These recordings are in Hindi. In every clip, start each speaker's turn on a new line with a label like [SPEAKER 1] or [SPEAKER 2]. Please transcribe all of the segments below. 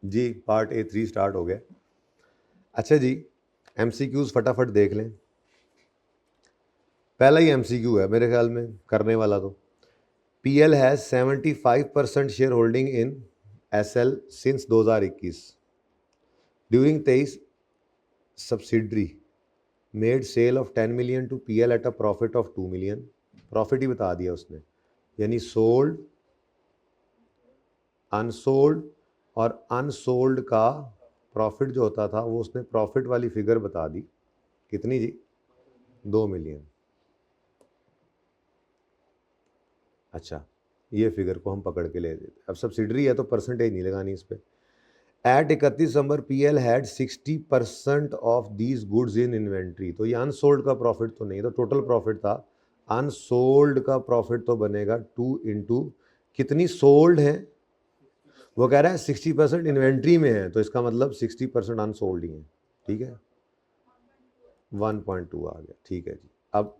[SPEAKER 1] जी पार्ट A3 स्टार्ट हो गया। अच्छा जी, MCQs फटाफट देख लें। पहला ही MCQ है मेरे ख्याल में करने वाला। तो PL has 75% share holding in SL since 2021। During 23 subsidiary made sale of 10 million to PL at a profit of 2 million. Profit ही बता दिया उसने, यानी सोल्ड, अनसोल्ड और अनसोल्ड का प्रॉफिट जो होता था वो उसने प्रॉफिट वाली फिगर बता दी। कितनी जी? 2 मिलियन। अच्छा, ये फिगर को हम पकड़ के ले देते। अब सब्सिडरी है तो परसेंटेज नहीं लगानी इस पर। At 31 December PL had 60% of these goods in inventory. तो ये अनसोल्ड का प्रॉफिट तो नहीं, तो टोटल प्रॉफिट था। अनसोल्ड का प्रॉफिट तो बनेगा 2 इंटू कितनी सोल्ड है। वो कह रहा है 60% इन्वेंट्री में है, तो इसका मतलब 60% अनसोल्ड ही है। ठीक है, 1.2 आ गया। ठीक है जी। अब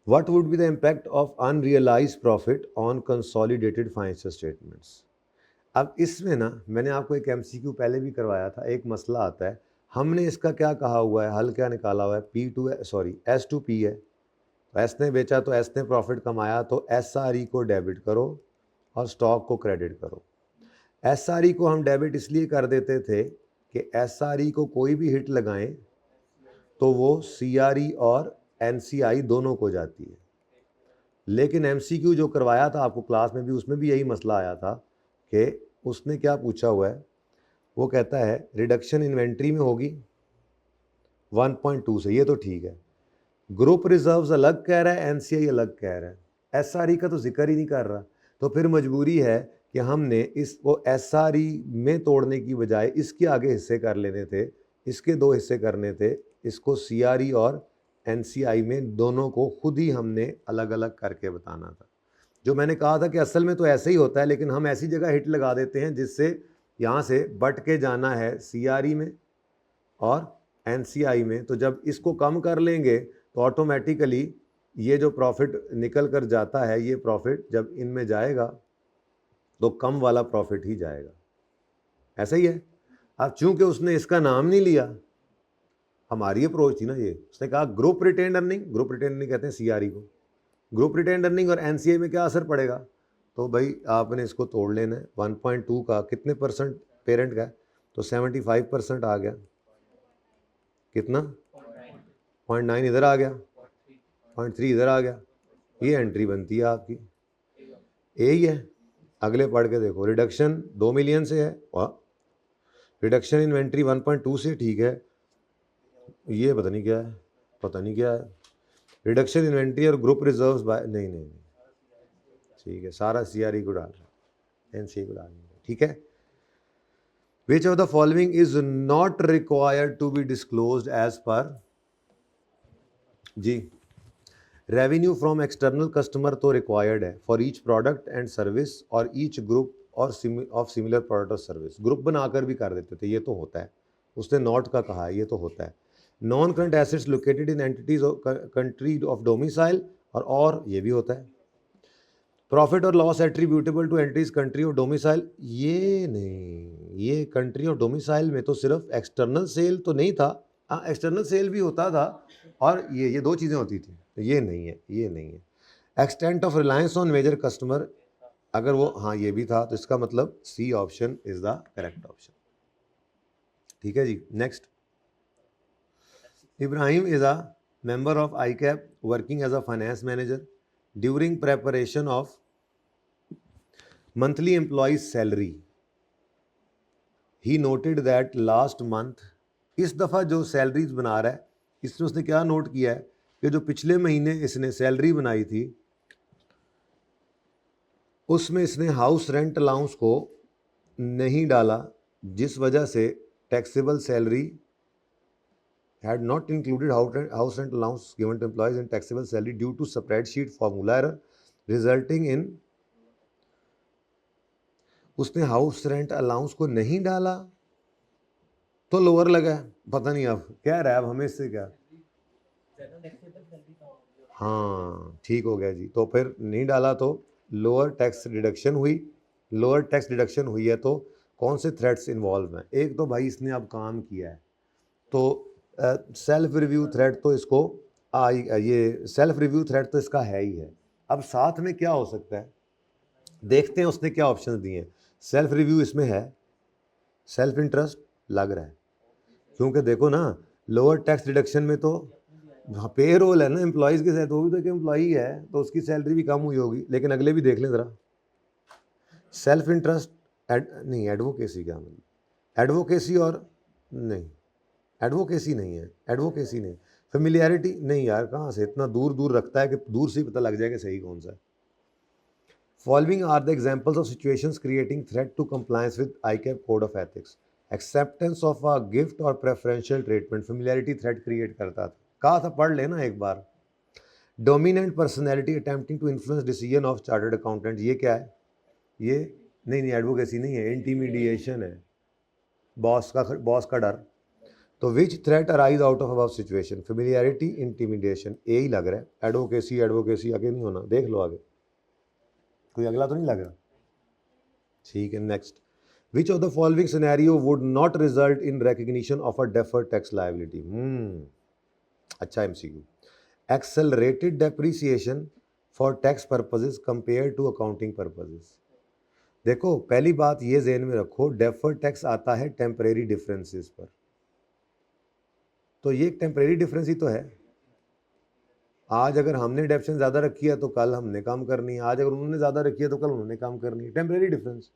[SPEAKER 1] what would be the impact of unrealised profit on consolidated financial statements. अब इसमें ना मैंने आपको एक MCQ पहले भी करवाया था। एक मसला आता है, हमने इसका क्या कहा हुआ है, हल क्या निकाला हुआ है, S2P है। तो S ने बेचा तो S ने प्रॉफिट कमाया, तो SRE को डेबिट करो और स्टॉक को क्रेडिट करो। SRE को हम डेबिट इसलिए कर देते थे कि SRE को कोई भी हिट लगाएं तो वो CRE और NCI दोनों को जाती है। लेकिन MCQ जो करवाया था आपको क्लास में भी, उसमें भी यही मसला आया था कि उसने क्या पूछा हुआ है, वो कहता है रिडक्शन इन्वेंट्री में होगी 1.2 से, ये तो ठीक है। ग्रुप रिजर्व्स अलग कह रहा है, NCI अलग कह रहा है, SRE का तो जिक्र ही नहीं कर रहा। तो फिर मजबूरी है कि हमने इसको SRE में तोड़ने की बजाय इसके आगे हिस्से कर लेने थे, इसके 2 हिस्से करने थे, इसको CRE और NCI में दोनों को खुद ही हमने अलग अलग करके बताना था। जो मैंने कहा था कि असल में तो ऐसे ही होता है, लेकिन हम ऐसी जगह हिट लगा देते हैं जिससे यहाँ से बट के जाना है CRE में और NCI में। तो जब इसको कम कर लेंगे तो ऑटोमेटिकली ये जो प्रॉफिट निकल कर जाता है, ये प्रॉफिट जब इनमें जाएगा तो कम वाला प्रॉफिट ही जाएगा। ऐसा ही है। अब चूंकि उसने इसका नाम नहीं लिया, हमारी अप्रोच थी ना ये, उसने कहा group retain earning, group retain earning कहते हैं CRE को, ग्रुप रिटेन अर्निंग और NCI में क्या असर पड़ेगा। तो भाई आपने इसको तोड़ लेना है। 1.2 का कितने परसेंट पेरेंट का है, तो 75% आ गया। कितना? 0.9 इधर आ गया, 0.3 इधर आ गया। ये एंट्री बनती है आपकी, यही है। अगले पढ़ के देखो, रिडक्शन 2 मिलियन से है और रिडक्शन इन्वेंट्री 1.2 से, ठीक है। ये पता नहीं क्या है, पता नहीं क्या है। रिडक्शन इन्वेंट्री और ग्रुप रिजर्व्स बाय, नहीं नहीं नहीं, ठीक है, सारा CRE को डाल रहा है, NCI को डाल रहा है। ठीक है। Which of the following is not required to be disclosed as per जी? रेवेन्यू फ्रॉम एक्सटर्नल कस्टमर तो रिक्वायर्ड है for each product and service और ईच ग्रुप और ऑफ सिमिलर प्रोडक्ट और सर्विस। ग्रुप बनाकर भी कर देते थे, ये तो होता है। उसने नॉट का कहा है, ये तो होता है। Non current assets located in entities country of domicile, और ये भी होता है। प्रॉफिट और loss attributable to entries country of domicile, ये नहीं, ये कंट्री ऑफ डोमिसाइल में तो सिर्फ एक्सटर्नल सेल तो नहीं था। हाँ, एक्सटर्नल सेल भी होता था और ये 2 चीज़ें होती थी। तो ये नहीं है, ये नहीं है। Extent of reliance on major customer, अगर वो, हाँ ये भी था, तो इसका मतलब C option is the correct option. ठीक है जी। Next, Ibrahim is a member of ICAP working as a finance manager during preparation of monthly employees salary. He noted that last month, इस दफ़ा जो सैलरीज बना रहा है, इसमें उसने क्या नोट किया है कि जो पिछले महीने इसने सैलरी बनाई थी उसमें इसने हाउस रेंट अलाउंस को नहीं डाला, जिस वजह से taxable salary had not included house rent allowance given to employees in taxable salary due to spreadsheet formula error resulting in, उसने हाउस रेंट अलाउंस को नहीं डाला तो लोअर लगा। पता नहीं अब क्या रहा है, अब हमें इससे क्या, हाँ ठीक हो गया जी। तो फिर नहीं डाला तो लोअर टैक्स डिडक्शन हुई, लोअर टैक्स डिडक्शन हुई है तो कौन से थ्रेड्स इन्वॉल्व हैं? एक तो भाई इसने अब काम किया है, तो सेल्फ रिव्यू थ्रेड तो इसको ये सेल्फ रिव्यू थ्रेड तो इसका है ही है। अब साथ में क्या हो सकता है, देखते हैं उसने क्या ऑप्शंस दिए हैं। सेल्फ रिव्यू इसमें है, सेल्फ इंटरेस्ट लग रहा है, क्योंकि देखो ना लोअर टैक्स डिडक्शन में तो पे रोल है ना एम्प्लॉयज़ के साथ, वो भी तो एक एम्प्लॉई है तो उसकी सैलरी भी कम हुई होगी। लेकिन अगले भी देख लें ज़रा, सेल्फ इंटरेस्ट नहीं, एडवोकेसी क्या मतलब, एडवोकेसी और नहीं, एडवोकेसी नहीं है, एडवोकेसी नहीं, फेमिलियरिटी नहीं यार, कहाँ से इतना दूर दूर रखता है कि दूर से ही पता लग जाएगा सही कौन सा है। Following are the examples of situations creating threat to compliance with ICAP Code of Ethics. Acceptance of a gift or preferential treatment, familiarity threat create करता था। कहा था पढ़ लेना एक बार। Dominant personality attempting to influence decision of chartered accountant, ये क्या है? ये नहीं, एडवोकेसी नहीं है, इंटीमीडिएशन है, बॉस का डर। तो which threat arise out of above situation, familiarity, intimidation, A ही लग रहा है। एडवोकेसी आगे नहीं होना, देख लो आगे कोई अगला तो नहीं लग रहा। ठीक है, next, which of the following scenario would not result in recognition of a deferred tax liability? अच्छा MCQ. Accelerated depreciation for tax purposes compare to accounting purposes. देखो पहली बात ये ज़हन में रखो, डेफर्ड टैक्स आता है टेम्परेरी डिफरेंसेस पर, तो ये एक टेम्परेरी डिफरेंस ही तो है। आज अगर हमने डेप्शन ज़्यादा रखी है तो कल हमने काम करनी है, आज अगर उन्होंने ज़्यादा रखी है तो कल उन्होंने काम करनी है, टेम्परेरी डिफरेंस।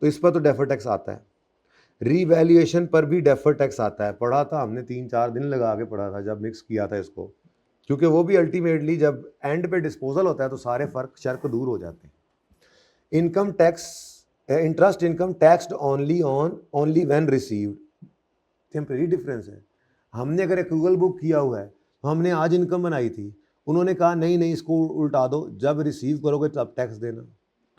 [SPEAKER 1] तो इस पर तो डेफर टैक्स आता है। रीवैल्यूएशन पर भी डेफर टैक्स आता है, पढ़ा था हमने, 3-4 दिन लगा के पढ़ा था जब मिक्स किया था इसको, क्योंकि वो भी अल्टीमेटली जब एंड पे डिस्पोजल होता है तो सारे फर्क शर्क दूर हो जाते हैं। Income tax, interest income taxed only when received, temporary difference है। हमने अगर एक्रूवल बुक किया हुआ है, हमने आज इनकम बनाई थी, उन्होंने कहा नहीं इसको उल्टा दो, जब रिसीव करोगे तब टैक्स देना,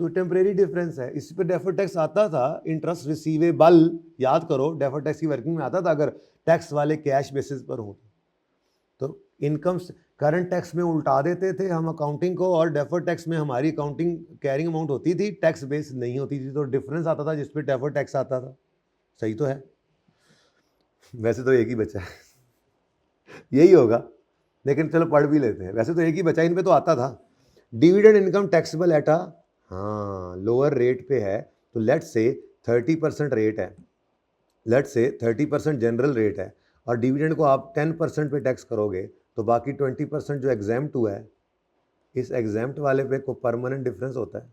[SPEAKER 1] तो टेम्परेरी डिफरेंस है। इस पर डेफर टैक्स आता था, इंटरेस्ट रिसीवेबल, याद करो डेफर टैक्स की वर्किंग में आता था अगर टैक्स वाले कैश बेसिस पर हो तो। इनकम करंट टैक्स में उल्टा देते थे हम अकाउंटिंग को, और डेफर टैक्स में हमारी अकाउंटिंग कैरिंग अमाउंट होती थी, टैक्स बेस नहीं होती थी, तो डिफरेंस आता था जिसपे डेफर टैक्स आता था। सही तो है, वैसे तो एक ही बचा है यही होगा, लेकिन चलो पढ़ भी लेते हैं। वैसे तो एक ही बचा, इन पे तो आता था। Dividend income taxable at a lower rate पे है, तो लेट्स से 30% रेट है, लेट्स से 30% जनरल रेट है, और डिविडेंड को आप 10% पे टैक्स करोगे, तो बाकी 20% जो एग्जाम्प्ट हुआ है, इस एग्जाम्प्ट वाले पे को परमानेंट डिफरेंस होता है,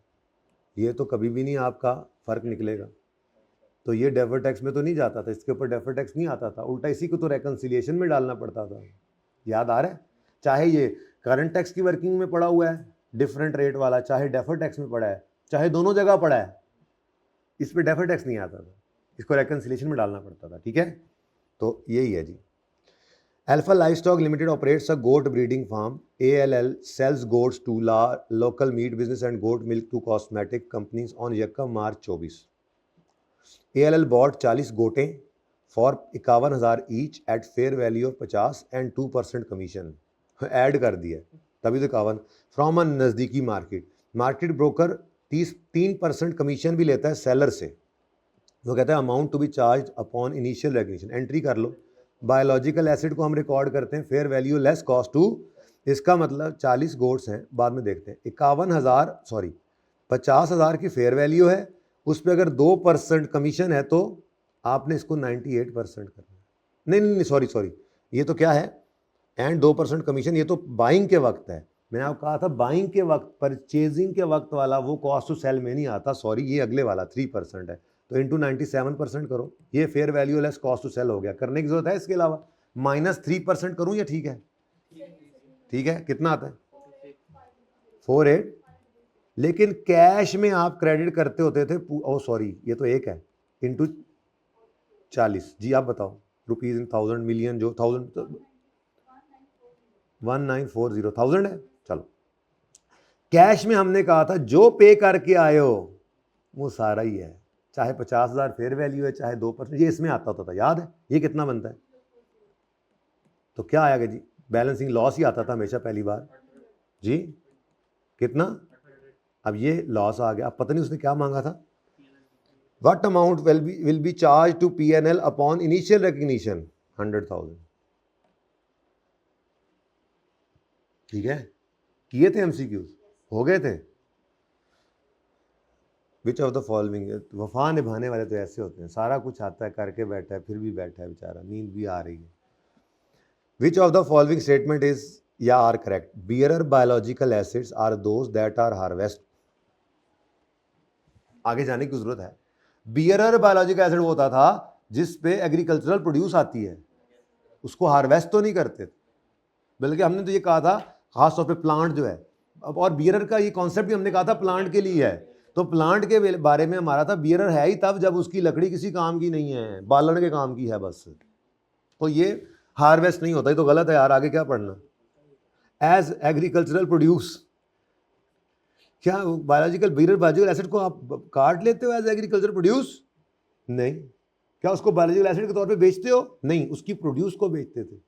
[SPEAKER 1] ये तो कभी भी नहीं आपका फ़र्क निकलेगा। तो ये डेफर टैक्स में तो नहीं जाता था, इसके ऊपर डेफर टैक्स नहीं आता था, उल्टा इसी को तो रेकन्सिलिएशन में डालना पड़ता था। याद आ रहा है? चाहे ये करंट टैक्स की वर्किंग में पड़ा हुआ है डिफरेंट रेट वाला, चाहे डेफर टैक्स में पड़ा है, चाहे दोनों जगह पड़ा है, इस पर डेफर टैक्स नहीं आता था, इसको रेकन्सिलिएशन में डालना पड़ता था। ठीक है, तो यही है जी। Alpha Livestock Limited operates a goat breeding farm. ALL sells goats to local meat business and goat milk to cosmetic companies on यक्का मार्च 24। ALL bought 40 गोटें for 51,000 each at fair value of 50 and 2% commission add कर दिया, तभी तो 51 फ्रॉम अ नज़दीकी मार्केट ब्रोकर 3% कमीशन भी लेता है सेलर से। वो कहता है amount to be charge upon initial recognition, entry कर लो। बायोलॉजिकल एसिड को हम रिकॉर्ड करते हैं fair value less cost to, इसका मतलब 40 गोट्स हैं, बाद में देखते हैं। 50,000 की फेयर वैल्यू है, उस पर अगर 2% कमीशन है तो आपने इसको 98% करना है। नहीं सॉरी, ये तो क्या है, एंड 2% कमीशन, ये तो बाइंग के वक्त है। मैंने आपको कहा था बाइंग के वक्त, परचेजिंग के वक्त वाला वो कॉस्ट टू सेल में नहीं आता, सॉरी ये अगले वाला 3% है, तो इंटू 97% करो, ये fair value less cost to sell हो गया। करने की जरूरत है इसके अलावा? -3% करूं या ठीक है? ठीक है, कितना आता है? 48। लेकिन कैश में आप क्रेडिट करते होते थे, ओ सॉरी ये तो एक है, इंटू 40। जी आप बताओ, रुपीज इन 1000 मिलियन, जो 1940 है। चलो, कैश में हमने कहा था जो पे करके आए हो वो सारा ही है, चाहे 50,000 फेयर वैल्यू है, चाहे 2%, ये इसमें आता होता था, याद है? ये कितना बनता है? तो क्या आएगा जी? बैलेंसिंग लॉस ही आता था हमेशा पहली बार जी। कितना? अब ये लॉस आ गया, अब पता नहीं उसने क्या मांगा था। What amount will be charged to P&L upon initial recognition? 100,000। ठीक है, किए थे MCQs, हो गए थे। विच ऑफ द फॉलोइंग, वफा निभाने वाले तो ऐसे होते हैं, सारा कुछ आता है, करके बैठा है, फिर भी बैठा है बेचारा, नींद भी आ रही है। Which of the following statement is या are correct? Bearer biological assets are those that are harvest. आगे जाने की जरूरत है। बियरर बायोलॉजिकल एसिड वो होता था जिस पे एग्रीकल्चरल प्रोड्यूस आती है, उसको हार्वेस्ट तो नहीं करते, बल्कि हमने तो ये कहा था खास तौर पे प्लांट जो है, अब और बियरर का ये कॉन्सेप्ट भी हमने कहा था प्लांट के लिए है। तो प्लांट के बारे में हमारा था बियरर है ही तब जब उसकी लकड़ी किसी काम की नहीं है, बालन के काम की है बस। तो ये हार्वेस्ट नहीं होता, ये तो गलत है यार, आगे क्या पढ़ना। एज एग्रीकल्चरल प्रोड्यूस, क्या बायोलॉजिकल बियरर बायोलॉजिकल एसिड को आप काट लेते हो एज एग्रीकल्चर प्रोड्यूस? नहीं। क्या उसको बायोलॉजिकल एसिड के तौर पे बेचते हो? नहीं, उसकी प्रोड्यूस को बेचते थे।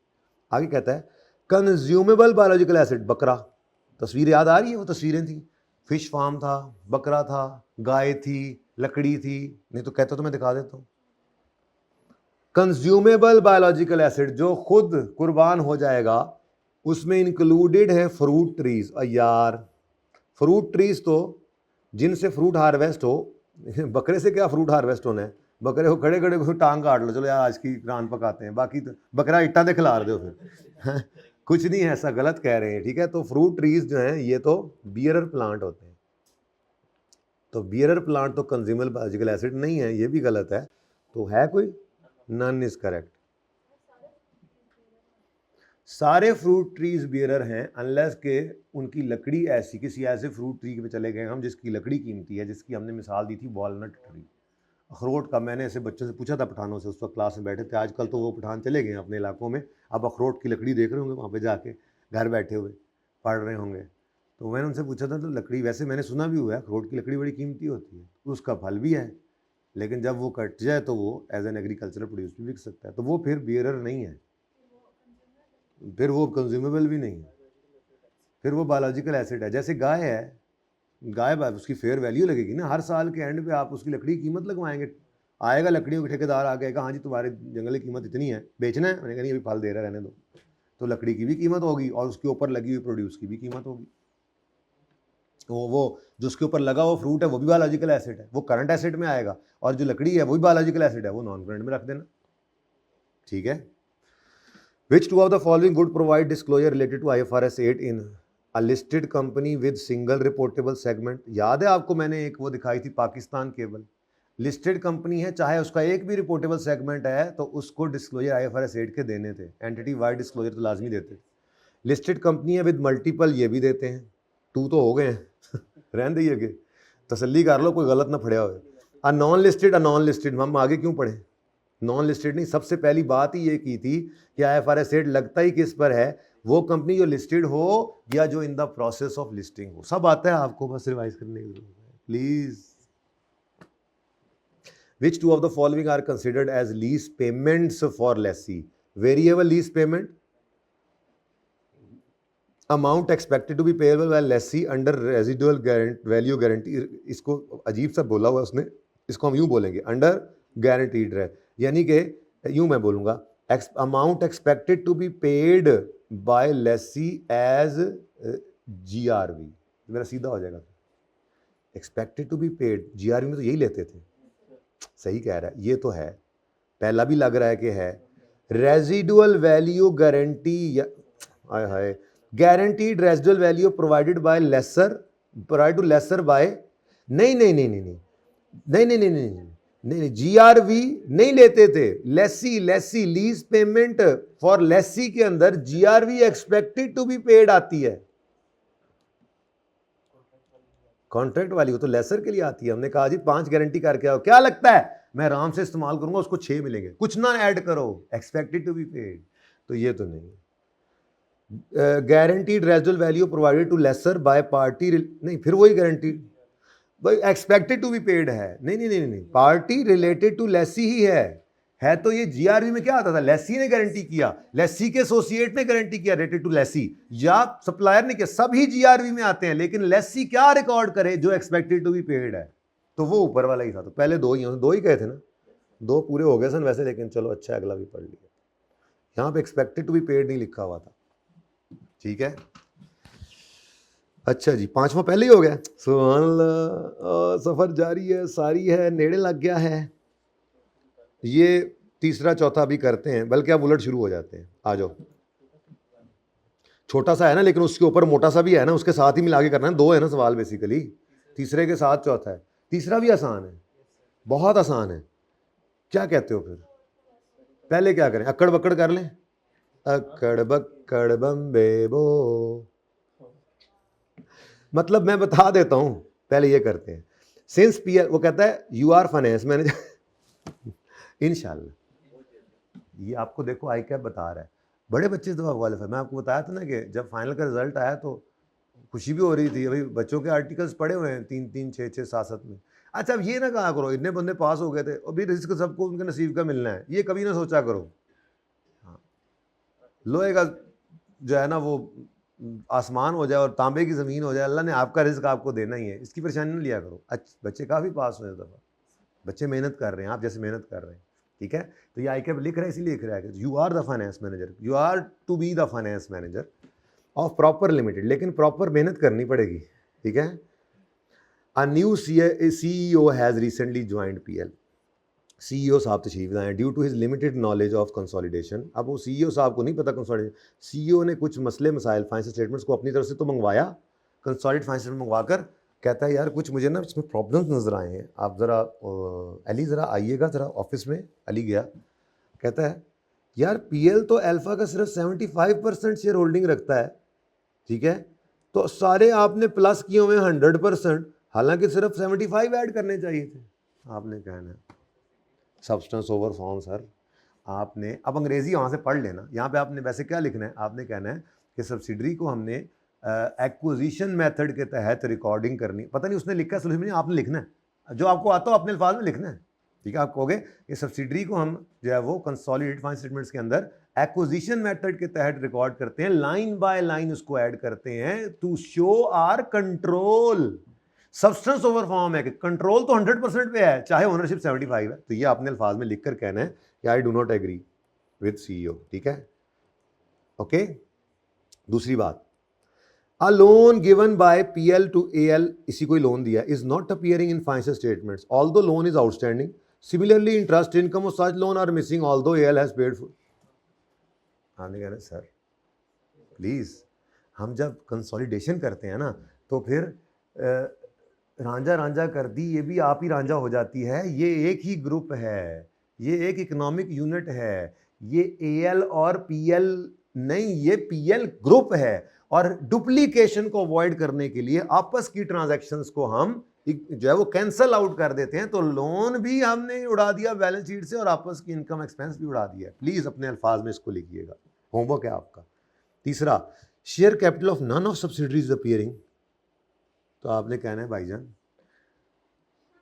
[SPEAKER 1] आगे कहता है कंज्यूमेबल बायोलॉजिकल एसिड, बकरा, तस्वीर याद आ रही है? वो तस्वीरें थी, फिश फार्म था, बकरा था, गाय थी, लकड़ी थी, नहीं तो कहता तो मैं दिखा देता हूं। कंज्यूमेबल बायोलॉजिकल एसिड जो खुद कुर्बान हो जाएगा, उसमें इंक्लूडेड है फ्रूट ट्रीज। यार फ्रूट ट्रीज तो जिनसे फ्रूट हार्वेस्ट हो, बकरे से क्या फ्रूट हार्वेस्ट होना है? बकरे को खड़े खड़े टांग काट लो, चलो यार आज की रान पकाते हैं, बाकी तो बकरा इट्टा दे खिला दो फिर। कुछ नहीं है, ऐसा गलत कह रहे हैं, ठीक है। तो फ्रूट ट्रीज जो हैं ये तो बियरर प्लांट होते हैं, तो बियरर प्लांट तो कंज्यूमेबल बायोलॉजिकल एसिड नहीं है, ये भी गलत है। तो है कोई? None is correct. सारे फ्रूट ट्रीज बियरर हैं अनलेस के उनकी लकड़ी ऐसी, किसी ऐसे फ्रूट ट्री पे चले गए हम जिसकी लकड़ी कीमती है, जिसकी हमने मिसाल दी थी वॉलनट ट्री, अखरोट का। मैंने ऐसे बच्चों से पूछा था पठानों से, उस वक्त क्लास में बैठे थे, आजकल तो वो पठान चले गए अपने इलाकों में, अब अखरोट की लकड़ी देख रहे होंगे वहाँ पे जाके, घर बैठे हुए पढ़ रहे होंगे। तो मैंने उनसे पूछा था, तो लकड़ी वैसे मैंने सुना भी हुआ है अखरोट की लकड़ी बड़ी कीमती होती है, उसका फल भी है, लेकिन जब वो कट जाए तो वो एज एन एग्रीकल्चरल प्रोड्यूस भी बिक सकता है, तो वो फिर बियरर नहीं है, फिर वो कंज्यूमेबल भी नहीं है, फिर वो बायोलॉजिकल एसिड है। जैसे गाय है, गाय उसकी फेयर वैल्यू लगेगी ना, हर साल के एंड पे आप उसकी लकड़ी की कीमत लगवाएंगे, आएगा लकड़ियों के ठेकेदार आ गएगा, हाँ जी तुम्हारे जंगल की कीमत इतनी है, बेचना है, मैंने कहा नहीं अभी फल दे रहा रहने दो, तो लकड़ी की भी कीमत होगी और उसके ऊपर लगी हुई प्रोड्यूस की भी कीमत होगी। वो जो उसके ऊपर लगा वो फ्रूट है वो भी बायोलॉजिकल एसिड है, वो करंट एसिड में आएगा, और जो लकड़ी है वो भी बायोलॉजिकल एसिड है, वो नॉन करंट में रख देना, ठीक है। Which two of the following would provide disclosure related to IFRS 8 in a listed company with single reportable segment? याद है आपको, मैंने एक वो दिखाई थी पाकिस्तान केबल, लिस्टेड कंपनी है, चाहे उसका एक भी रिपोर्टेबल सेगमेंट है तो उसको डिस्क्लोजर IFRS 8 के देने थे, एंटिटी वाइड डिस्क्लोजर तो लाजमी देते। लिस्टेड कंपनी है विद मल्टीपल, ये भी देते हैं, 2 तो हो गए हैं रहने दीजिए आगे, तसल्ली कर लो कोई गलत ना पढ़ा हो। अ नॉन लिस्टेड हम आगे क्यों पढ़े? नॉन लिस्टेड नहीं, सबसे पहली बात ही ये की थी कि IFRS 8 लगता ही किस पर है? वो कंपनी जो लिस्टेड हो या जो in the process of listing हो, सब आता है आपको, बस रिवाइज करने की जरूरत है please. Which two of the following are considered as lease payments for lessee? Variable lease payment, amount expected to be payable by lessee under residual value guarantee, इसको अजीब सा बोला हुआ उसने, इसको हम यूं बोलेंगे अंडर गारंटीड है, यानी कि यूं मैं बोलूंगा amount expected to be paid by lessee as GRV, मेरा सीधा हो जाएगा, expected to be paid, GRV में तो यही लेते थे, सही कह रहा है, ये तो है, पहला भी लग रहा है कि है। रेजिडुअल वैल्यू गारंटी, हाय guaranteed residual value provided by lessor, provide to lessor by, नहीं, GRV नहीं लेते थे, lessee lease payment for lessee के अंदर GRV expected to be paid आती है, कॉन्ट्रैक्ट वाली, वो तो लेसर के लिए आती है। हमने कहा जी 5 गारंटी करके आओ, क्या लगता है मैं आराम से इस्तेमाल करूंगा, उसको 6 मिलेंगे, कुछ ना ऐड करो, एक्सपेक्टेड टू बी पेड, तो ये तो नहीं। Guaranteed residual value provided to lessor by party, नहीं फिर वही गारंटीड, भाई एक्सपेक्टेड टू बी पेड है, नहीं, पार्टी रिलेटेड टू लेसी ही है, है तो ये जीआरवी में क्या आता था, लेसी ने गारंटी किया, लेसी के एसोसिएट ने गारंटी किया रेटेड टू लेसी, या सप्लायर ने किया, सभी जीआरवी में आते हैं, लेकिन लेसी क्या रिकॉर्ड करे, जो एक्सपेक्टेड टू बी पेड है, तो वो ऊपर वाला ही था। तो पहले दो ही कहे थे ना, दो पूरे हो गए सन वैसे, लेकिन चलो अच्छा अगला भी पढ़ लिया। यहाँ पे एक्सपेक्टेड टू बी पेड नहीं लिखा हुआ था, ठीक है। अच्छा जी, पांचवा पहले ही हो गया। सुभान अल्लाह, सफर जारी है, सारी है, नेड़े लग गया है। ये तीसरा चौथा भी करते हैं, बल्कि अब उलट शुरू हो जाते हैं। आ जाओ, छोटा सा है ना, लेकिन उसके ऊपर मोटा सा भी है ना, उसके साथ ही मिला के करना है। दो है ना सवाल बेसिकली, तीसरे के साथ चौथा है। तीसरा भी आसान है, बहुत आसान है। क्या कहते हो फिर, पहले क्या करें, अक्कड़ बक्कड़ कर लें, अक्कड़ बक्कड़ बम्बे बो। मतलब मैं बता देता हूं, पहले ये करते हैं। सिंस पीएल, वो कहता है यू आर फाइनेंस मैनेजर इंशाल्लाह। ये आपको देखो आई कैप बता रहा है, बड़े बच्चे दफा क्वालिफाई। मैं आपको बताया था ना कि जब फाइनल का रिजल्ट आया तो खुशी भी हो रही थी, अभी बच्चों के आर्टिकल्स पढ़े हुए हैं 3-3, 6-6, 7-7 में। अच्छा, अब ये ना कहा करो इतने बंदे पास हो गए थे, अभी रिस्क सबको उनके नसीब का मिलना है, ये कभी ना सोचा करो। हाँ, लोहे का जो है ना वो आसमान हो जाए और तांबे की ज़मीन हो जाए, अल्लाह ने आपका रिस्क आपको देना ही है, इसकी परेशानी नहीं लिया करो। अच्छा, बच्चे काफ़ी पास हुए दफ़ा, बच्चे मेहनत कर रहे हैं, आप जैसे मेहनत कर रहे हैं, ठीक है। तो ये आई कैप लिख रहा है, इसीलिए लिख रहा है कि you are the finance manager, you are to be the finance manager of Proper Limited, लेकिन प्रॉपर मेहनत करनी पड़ेगी, ठीक है। A new CEO has recently joined PL। CEO साहब तशरीफ लाए, due to his limited knowledge of consolidation. अब वो CEO साहब को नहीं पता कंसोलिडेशन, CEO ने कुछ मसले मसाइल फाइनेंशियल स्टेटमेंट्स को अपनी तरफ से तो मंगवाया, कंसोलिडेट फाइनेंशियल मंगवा कर कहता है यार कुछ मुझे ना इसमें प्रॉब्लम्स नज़र आए हैं, आप ज़रा अली ज़रा आइएगा ज़रा ऑफिस में। अली गया, कहता है यार PL तो अल्फ़ा का सिर्फ 75% शेयर होल्डिंग रखता है, ठीक है, तो सारे आपने प्लस किए हुए 100%, हालांकि सिर्फ 75 ऐड करने चाहिए थे। आपने कहना है सब्सटेंस ओवर फॉर्म सर, आपने अब अंग्रेजी वहाँ से पढ़ लेना, यहाँ पे आपने वैसे क्या लिखना है, आपने कहना है कि सब्सिडरी को हमने एक्विजिशन मेथड के तहत रिकॉर्डिंग करनी, पता नहीं उसने लिखा है सोल्यूशन में, आपने लिखना है जो आपको आता हो अपने अल्फाज में लिखना है, ठीक है। आप कहोगे कि सब्सिडरी को हम जो है वो कंसोलिडेटेड फाइनेंशियल स्टेटमेंट्स के अंदर एक्विजिशन मेथड के तहत रिकॉर्ड करते हैं, लाइन बाय लाइन उसको ऐड करते हैं to show our control. Substance over form है कि कंट्रोल तो 100% पे है, चाहे ओनरशिप 75 है। तो ये आपने अल्फाज में लिखकर कहना है कि I do not agree with CEO, ठीक है, ओके। दूसरी बात, a loan given by PL to AL, इसी को लोन दिया, is not appearing in financial statements although loan is outstanding, similarly interest income of such loan are missing although AL has paid for. आपने कहना सर प्लीज, हम जब कंसोलिडेशन करते हैं ना तो फिर रांझा रांझा कर दी, ये भी आप ही रांझा हो जाती है, ये एक ही ग्रुप है, ये एक इकोनॉमिक यूनिट है, ये AL और PL नहीं, ये PL ग्रुप है। और डुप्लीकेशन को अवॉइड करने के लिए आपस की ट्रांजैक्शंस को हम जो है वो कैंसल आउट कर देते हैं, तो लोन भी हमने उड़ा दिया बैलेंस शीट से और आपस की इनकम एक्सपेंस भी उड़ा दिया। प्लीज अपने अल्फाज में इसको लिखिएगा, होमवर्क है आपका। तीसरा, share capital of none of subsidiaries appearing, तो आपने कहना है भाईजान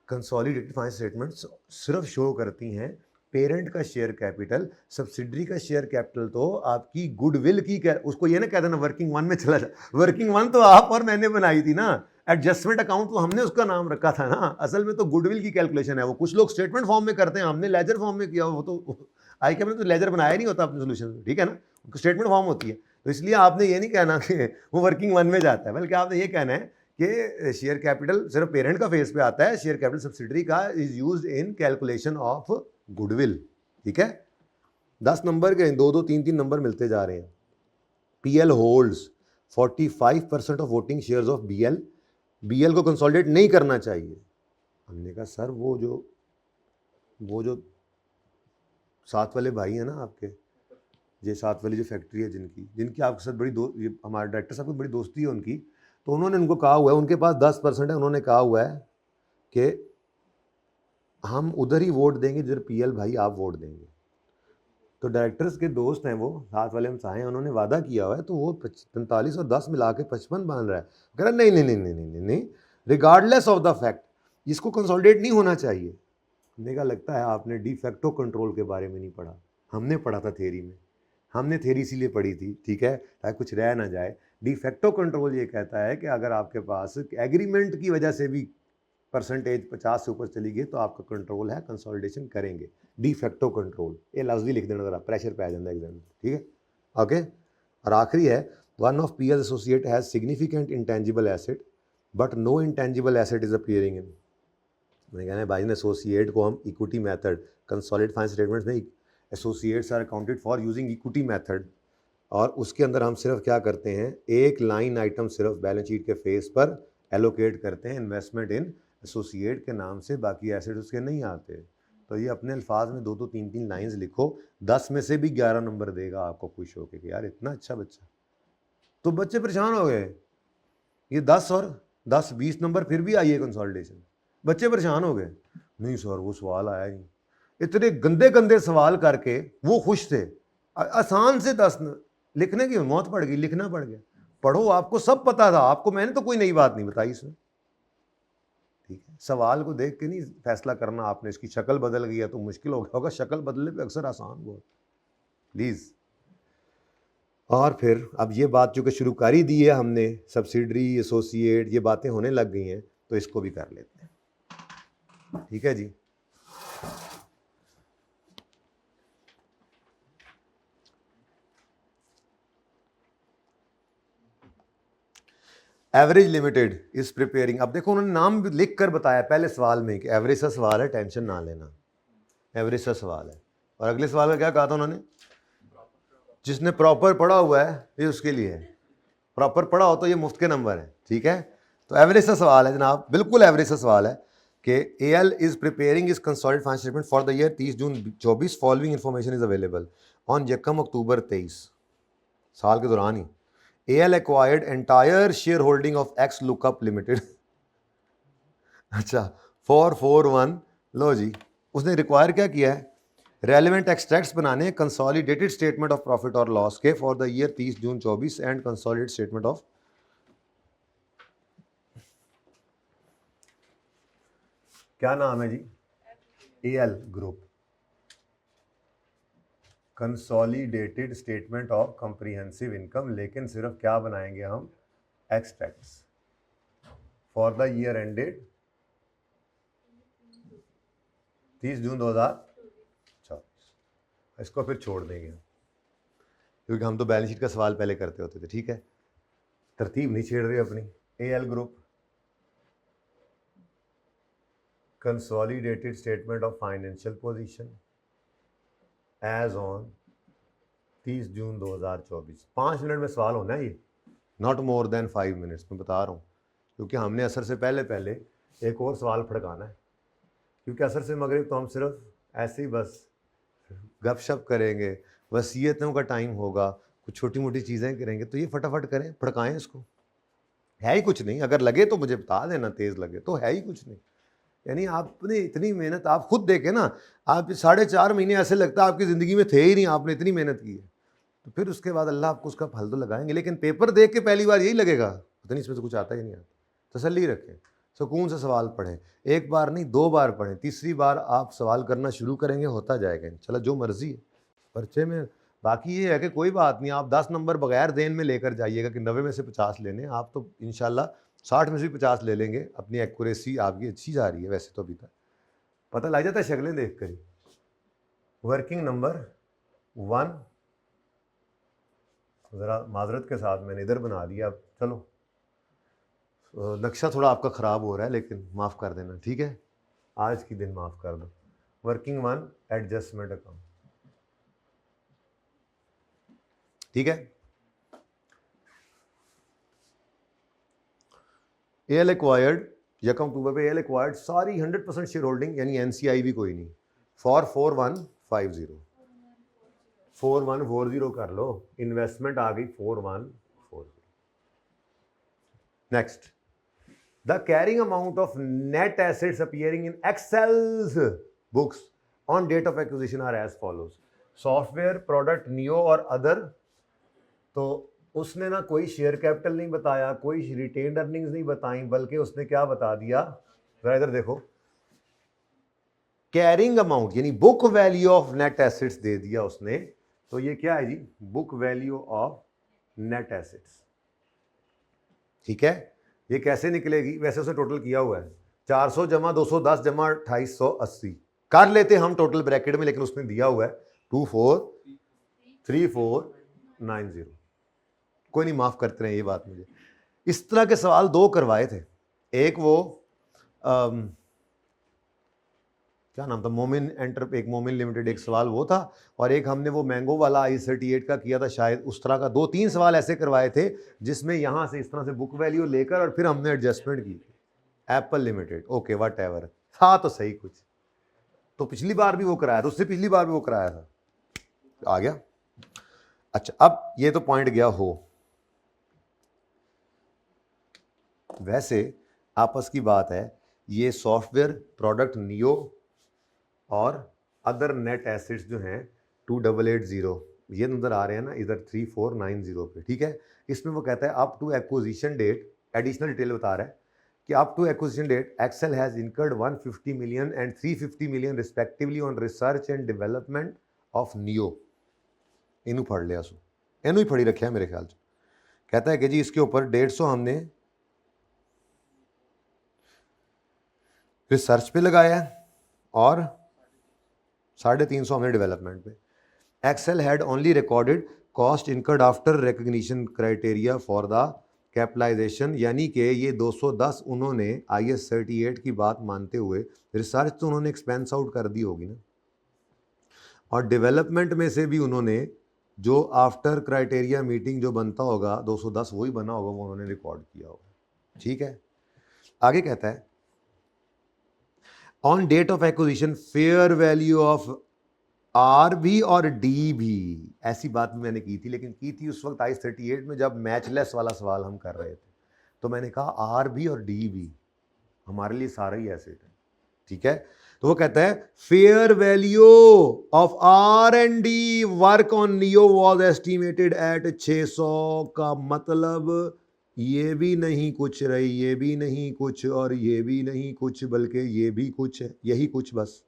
[SPEAKER 1] कंसोलिडेटेड फाइनेंशियल स्टेटमेंट्स सिर्फ शो करती हैं पेरेंट का शेयर कैपिटल, सब्सिडरी का शेयर कैपिटल तो आपकी गुडविल की उसको ये ना कहते हैं ना वर्किंग वन में चला जा, वर्किंग वन तो आप और मैंने बनाई थी ना, एडजस्टमेंट अकाउंट तो हमने उसका नाम रखा था ना, असल में तो गुडविल की कैलकुलेशन है वो। कुछ लोग स्टेटमेंट फॉर्म में करते हैं, हमने लेजर फॉर्म में किया, वो तो आई कैप ने तो लेजर बनाया नहीं होता अपने सोल्यूशन में, ठीक है ना, स्टेटमेंट फॉर्म होती है। तो इसलिए आपने ये नहीं कहना कि वो वर्किंग वन में जाता है, बल्कि आपने ये कहना है कि शेयर कैपिटल सिर्फ पेरेंट का फेस पे आता है, शेयर कैपिटल सब्सिडरी का is used in calculation of goodwill, ठीक है। 10 नंबर के 2-2, 3-3 नंबर मिलते जा रहे हैं। PL holds 45% of voting shares of BL को कंसोलिडेट नहीं करना चाहिए। हमने कहा सर वो जो साथ वाले भाई हैं ना आपके, ये साथ वाली जो फैक्ट्री है जिनकी आपके साथ बड़ी हमारे डायरेक्टर साहब की बड़ी दोस्ती है उनकी, तो उन्होंने उनको कहा हुआ है, उनके पास 10% है, उन्होंने कहा हुआ है कि हम उधर ही वोट देंगे जिधर PL भाई आप वोट देंगे। तो डायरेक्टर्स के दोस्त हैं वो साथ वाले हमसाए हैं, उन्होंने वादा किया हुआ है, तो वो 45 और 10 मिला के 55 बन रहा है। कह रहा नहीं, रिगार्डलेस ऑफ द फैक्ट इसको कंसोलिडेट नहीं होना चाहिए। देखा, लगता है आपने डी फैक्टो कंट्रोल के बारे में नहीं पढ़ा। हमने पढ़ा था थ्योरी में, हमने थ्योरी इसीलिए पढ़ी थी, ठीक है, ताकि कुछ रह ना जाए। डी फैक्टो कंट्रोल ये कहता है कि अगर आपके पास एग्रीमेंट की वजह से भी परसेंटेज 50 से ऊपर चली गई तो आपका कंट्रोल है, कंसोलिडेशन करेंगे। डी फैक्टो कंट्रोल, ये लफ्ज़ ही लिख देना जरा, प्रेशर पे आ जाता है एग्जाम में, ठीक है, ओके। और आखिरी है, one of PS associate has significant intangible asset but no intangible asset is appearing in. मैंने कहना है भाई ने एसोसिएट को हम equity method consolidated financial statements नहीं, associates are accounted for using equity method, और उसके अंदर हम सिर्फ क्या करते हैं, एक लाइन आइटम सिर्फ बैलेंस शीट के फेस पर एलोकेट करते हैं इन्वेस्टमेंट इन एसोसिएट के नाम से, बाकी एसेट उसके नहीं आते। तो ये अपने अल्फाज में 2-2 3-3 लाइंस लिखो, 10 में से भी 11 नंबर देगा आपको खुश होके कि यार इतना अच्छा बच्चा। तो बच्चे परेशान हो गए, ये 10 और 10-20 नंबर फिर भी आई है कंसोलिडेशन, बच्चे परेशान हो गए, नहीं सर वो सवाल आया नहीं, इतने गंदे गंदे सवाल करके वो खुश थे, आसान से 10 लिखने की मौत पड़ गई, लिखना पड़ गया। पढ़ो, आपको सब पता था, आपको मैंने तो कोई नई बात नहीं बताई इसमें, ठीक है। सवाल को देख के नहीं फैसला करना आपने, इसकी शक्ल बदल गई है तो मुश्किल हो गया होगा, शक्ल बदलने पे अक्सर आसान बहुत, प्लीज़। और फिर अब ये बात जो कि शुरू कर ही दी है हमने, सब्सिडरी एसोसिएट, ये बातें होने लग गई हैं, तो इसको भी कर लेते हैं, ठीक है जी। एवरेज लिमिटेड इज प्रिपेयरिंग, अब देखो उन्होंने नाम भी लिख कर बताया पहले सवाल में कि एवरेज सा सवाल है, टेंशन ना लेना, एवरेज सा सवाल है। और अगले सवाल में क्या कहा था उन्होंने, जिसने प्रॉपर पढ़ा हुआ है ये उसके लिए है, प्रॉपर पढ़ा हो तो ये मुफ्त के नंबर है, ठीक है। तो एवरेज सा सवाल है जनाब, बिल्कुल एवरेज सा सवाल है कि AL is preparing is consolidated financial statement for the year 30 June 24, following information is available on 1 October 23, साल के दौरान ही। AL acquired entire share holding of X lookup limited, अच्छा 441, लो जी, उसने रिक्वायर क्या किया है, रेलिवेंट एक्सट्रैक्ट्स बनाने कंसोलिडेटेड स्टेटमेंट ऑफ प्रॉफिट और लॉस के for the year 30 June 24 and consolidated statement of, क्या नाम है जी, AL group, consolidated statement of comprehensive income, लेकिन सिर्फ क्या बनाएंगे हम, extracts for the year ended 30 June 2024, इसको फिर छोड़ देंगे क्योंकि हम तो बैलेंस शीट का सवाल पहले करते होते थे, ठीक है, तरतीब नहीं छेड़ रहे अपनी। AL group consolidated statement of financial position as on 30 June 2024, 5 minute में सवाल होना है ये, नॉट मोर देन 5 मिनट्स, मैं बता रहा हूँ, क्योंकि हमने असर से पहले पहले एक और सवाल फड़काना है, क्योंकि असर से मगरिब तो हम सिर्फ ऐसे ही बस गपशप करेंगे, वसीयतों का टाइम होगा, कुछ छोटी मोटी चीज़ें करेंगे, तो ये फटाफट करें, फड़काएं इसको, है ही कुछ नहीं, अगर लगे तो मुझे बता देना, तेज़ लगे तो है ही कुछ नहीं। यानी आपने इतनी मेहनत, आप खुद देखें ना, आप 4.5 महीने ऐसे लगता है आपकी ज़िंदगी में थे ही नहीं, आपने इतनी मेहनत की है, तो फिर उसके बाद अल्लाह आपको उसका फल तो लगाएंगे, लेकिन पेपर देख के पहली बार यही लगेगा पता नहीं इसमें से कुछ आता ही नहीं आता। तसल्ली रखें, सुकून से सवाल पढ़ें, एक बार नहीं 2 बार पढ़ें, तीसरी बार आप सवाल करना शुरू करेंगे, होता जाएगा इंशाल्लाह, जो मर्जी है पर्चे में। बाकी ये है कि कोई बात नहीं, आप 10 नंबर बगैर देन में लेकर जाइएगा कि 90 में से 50 लेने, आप तो इंशाल्लाह 60 में से भी 50 ले लेंगे, अपनी एक्यूरेसी आपकी अच्छी जा रही है वैसे तो अभी तक, पता लग जाता है शक्लें देख कर ही। वर्किंग नंबर 1, ज़रा माजरत के साथ मैंने इधर बना दिया, अब चलो नक्शा थोड़ा आपका ख़राब हो रहा है लेकिन माफ़ कर देना, ठीक है, आज की दिन माफ़ कर दो। वर्किंग 1 एडजस्टमेंट अकाउंट, ठीक है। एएल एक्वायर्ड 1 अक्टूबर पे एएल एक्वायर्ड सारी 100% शेयर होल्डिंग, यानी एनसीआई भी कोई नहीं, फॉर 4150, 4140 कर लो, इन्वेस्टमेंट आ गई 4140। Next, the carrying amount of net assets appearing in Excel's books on date of acquisition are as follows, software product neo और अदर, तो उसने ना कोई शेयर कैपिटल नहीं बताया, कोई रिटेन्ड अर्निंग्स नहीं बताई, बल्कि उसने क्या बता दिया, जरा इधर देखो, कैरिंग अमाउंट यानी book value of net assets दे दिया उसने, तो ये क्या है जी, book value of net assets. ठीक है, ये कैसे निकलेगी, वैसे उसने टोटल किया हुआ है 400 जमा 210 जमा 2880 कर लेते हम टोटल ब्रैकेट में, लेकिन उसने दिया हुआ है 243490। कोई नहीं, माफ करते रहे ये बात मुझे। इस तरह के सवाल दो करवाए थे, एक वो क्या नाम था, मोमिन एक मोमिन लिमिटेड एक सवाल वो था, और एक हमने वो मैंगो वाला I38 का किया था शायद, उस तरह का 2-3 सवाल ऐसे करवाए थे जिसमें यहां से इस तरह से बुक वैल्यू लेकर और फिर हमने एडजस्टमेंट की। Apple limited, okay what ever था तो सही कुछ, तो पिछली बार भी वो कराया था, उससे पिछली बार भी वो कराया था, आ गया। अच्छा, अब ये तो पॉइंट गया हो। वैसे आपस की बात है, ये सॉफ्टवेयर प्रोडक्ट नियो और अदर नेट एसेट्स जो हैं 2880 ये नजर आ रहे हैं ना इधर 3490 पे, ठीक है। इसमें वो कहता है up to acquisition date, additional detail बता रहा है कि up to acquisition date Excel has incurred 150 million and 350 million respectively on research and development of Neo. इनू पढ़ लिया सो, इनू ही पढ़ी रखे है मेरे ख्याल से। कहता है कि जी इसके ऊपर 150 हमने रिसर्च पे लगाया है और 350 हमने डेवलपमेंट पे। Excel had only recorded cost incurred after recognition criteria for the capitalisation, यानी कि ये 210 उन्होंने IS38 की बात मानते हुए, रिसर्च तो उन्होंने एक्सपेंस आउट कर दी होगी ना, और डेवलपमेंट में से भी उन्होंने जो आफ्टर क्राइटेरिया मीटिंग जो बनता होगा 210 वही बना होगा, वो उन्होंने रिकॉर्ड किया होगा। ठीक है, आगे कहता है on date of acquisition fair value of RB और DB, ऐसी बात भी मैंने की थी, लेकिन की थी उस वक्त I38 में जब मैचलेस वाला सवाल हम कर रहे थे, तो मैंने कहा RB और DB हमारे लिए सारा ही एसेट है। ठीक है, तो वो कहता है fair value of R&D work on neo was estimated at 600, का मतलब ये भी नहीं कुछ रही, ये भी नहीं कुछ, और ये भी नहीं कुछ, बल्कि ये भी कुछ है, यही कुछ बस।